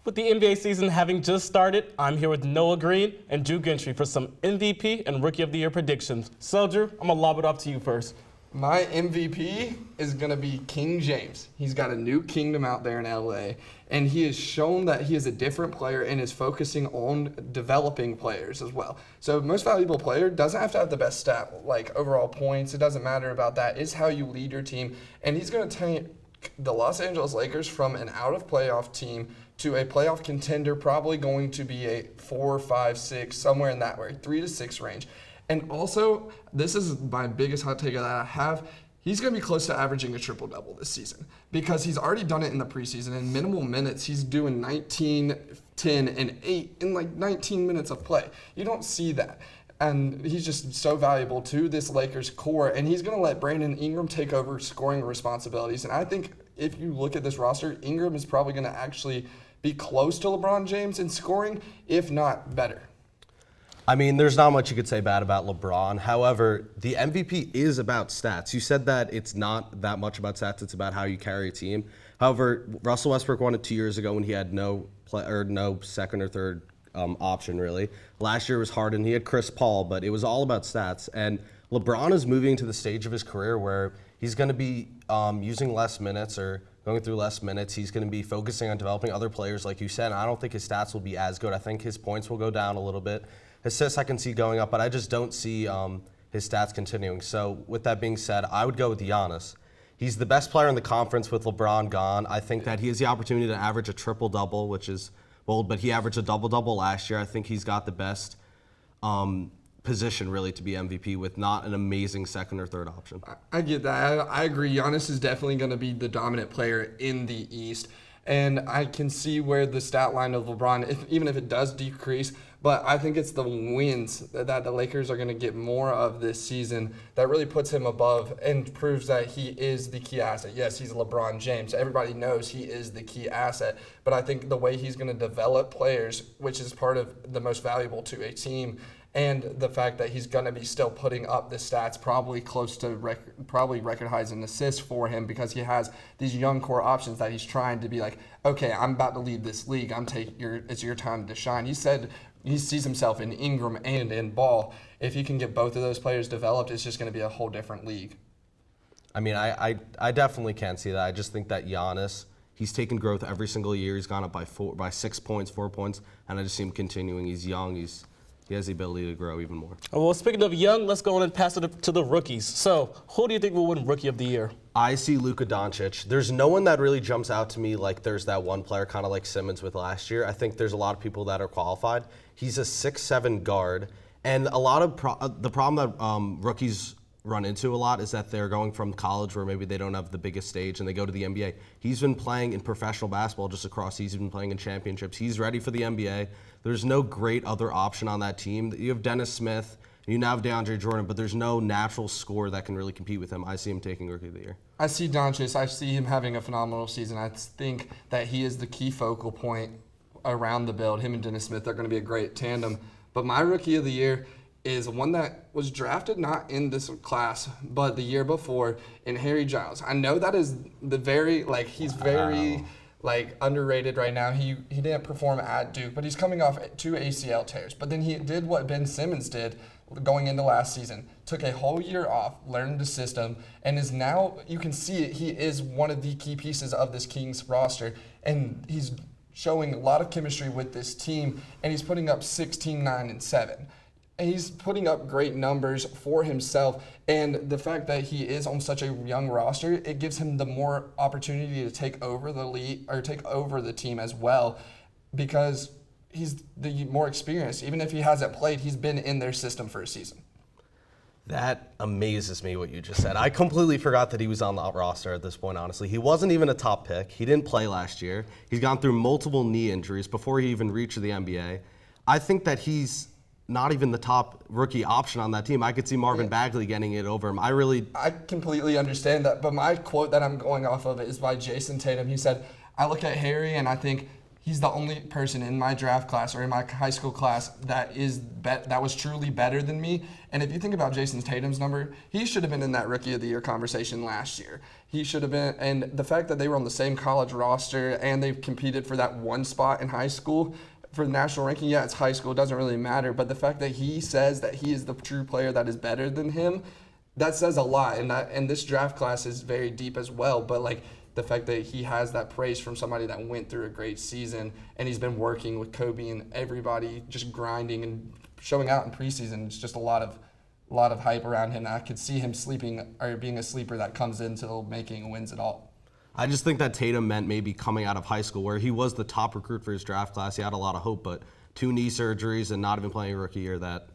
With the NBA season having just started, I'm here with Noah Green and Gentry for some MVP and Rookie of the Year predictions. So, Drew, I'm going to lob it off to you first. My MVP is going to be King James. He's got a new kingdom out there in LA, and he has shown that he is a different player and is focusing on developing players as well. So most valuable player doesn't have to have the best stat, like overall points. It doesn't matter about that. It's how you lead your team, and he's going to take the Los Angeles Lakers from an out-of-playoff team to a playoff contender, probably going to be a 4, 5, 6, somewhere in that way, 3 to 6 range. And also, this is my biggest hot take that I have. He's going to be close to averaging a triple-double this season because he's already done it in the preseason. In minimal minutes, he's doing 19, 10, and 8 in like 19 minutes of play. You don't see that. And he's just so valuable to this Lakers core. And he's going to let Brandon Ingram take over scoring responsibilities. And I think if you look at this roster, Ingram is probably going to actually be close to LeBron James in scoring, if not better. I mean, there's not much you could say bad about LeBron. However, the MVP is about stats. You said that it's not that much about stats. It's about how you carry a team. However, Russell Westbrook won it 2 years ago when he had no second or third option, really. Last year was Harden. He had Chris Paul, but it was all about stats. And LeBron is moving to the stage of his career where he's going to be using less minutes or going through less minutes. He's going to be focusing on developing other players, like you said. And I don't think his stats will be as good. I think his points will go down a little bit. Assists I can see going up, but I just don't see his stats continuing. So with that being said, I would go with Giannis. He's the best player in the conference with LeBron gone. I think that he has the opportunity to average a triple-double, which is bold, but he averaged a double-double last year. I think he's got the best position, really, to be MVP with not an amazing second or third option. I get that. I agree. Giannis is definitely going to be the dominant player in the East. And I can see where the stat line of LeBron, even if it does decrease, but I think it's the wins that the Lakers are going to get more of this season that really puts him above and proves that he is the key asset. Yes, he's LeBron James. Everybody knows he is the key asset. But I think the way he's going to develop players, which is part of the most valuable to a team, and the fact that he's going to be still putting up the stats, probably close to record highs in assists for him because he has these young core options that he's trying to be like, okay, I'm about to lead this league. It's your time to shine. He said he sees himself in Ingram and in Ball. If he can get both of those players developed, it's just going to be a whole different league. I mean, I definitely can't see that. I just think that Giannis, he's taken growth every single year. He's gone up by 6 points, 4 points, and I just see him continuing. He's young. He has the ability to grow even more. Well, speaking of young, let's go on and pass it to the rookies. So, who do you think will win Rookie of the Year? I see Luka Doncic. There's no one that really jumps out to me like there's that one player, kind of like Simmons with last year. I think there's a lot of people that are qualified. He's a 6'7" guard, and a lot of the problem that rookies run into a lot is that they're going from college where maybe they don't have the biggest stage and they go to the NBA. He's been playing in professional basketball just across. He's been playing in championships. He's ready for the NBA. There's no great other option on that team. You have Dennis Smith, you now have DeAndre Jordan, but there's no natural scorer that can really compete with him. I see him taking Rookie of the Year. I see Doncic. I see him having a phenomenal season. I think that he is the key focal point around the build. Him and Dennis Smith are going to be a great tandem. But my Rookie of the Year is one that was drafted not in this class, but the year before, in Harry Giles. I know that is he's very underrated right now. He didn't perform at Duke, but he's coming off 2 ACL tears. But then he did what Ben Simmons did going into last season. Took a whole year off, learned the system, and is now, you can see it, he is one of the key pieces of this Kings roster. And he's showing a lot of chemistry with this team, and he's putting up 16, 9, and 7. He's putting up great numbers for himself, and the fact that he is on such a young roster, it gives him the more opportunity to take over the lead or take over the team as well, because he's the more experienced. Even if he hasn't played, he's been in their system for a season. That amazes me what you just said. I completely forgot that he was on the roster at this point, honestly. He wasn't even a top pick. He didn't play last year. He's gone through multiple knee injuries before he even reached the NBA. I think that he's not even the top rookie option on that team. I could see Marvin Bagley getting it over him. I completely understand that, but my quote that I'm going off of is by Jason Tatum. He said, I look at Harry and I think he's the only person in my draft class or in my high school class that was truly better than me. And if you think about Jason Tatum's number, he should have been in that Rookie of the Year conversation last year. He should have been, and the fact that they were on the same college roster and they competed for that one spot in high school for the national ranking, yeah, it's high school, it doesn't really matter. But the fact that he says that he is the true player that is better than him, that says a lot. And this draft class is very deep as well. But like, the fact that he has that praise from somebody that went through a great season and he's been working with Kobe and everybody just grinding and showing out in preseason. It's just a lot of hype around him. I could see him sleeping or being a sleeper that comes into the making and wins it all. I just think that Tatum meant maybe coming out of high school where he was the top recruit for his draft class. He had a lot of hope, but 2 knee surgeries and not even playing a rookie year, that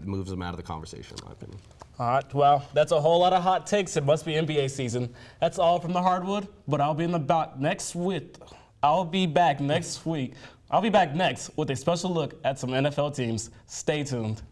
moves him out of the conversation, in my opinion. All right, well, that's a whole lot of hot takes. It must be NBA season. That's all from the hardwood, but I'll be back next week. I'll be back next with a special look at some NFL teams. Stay tuned.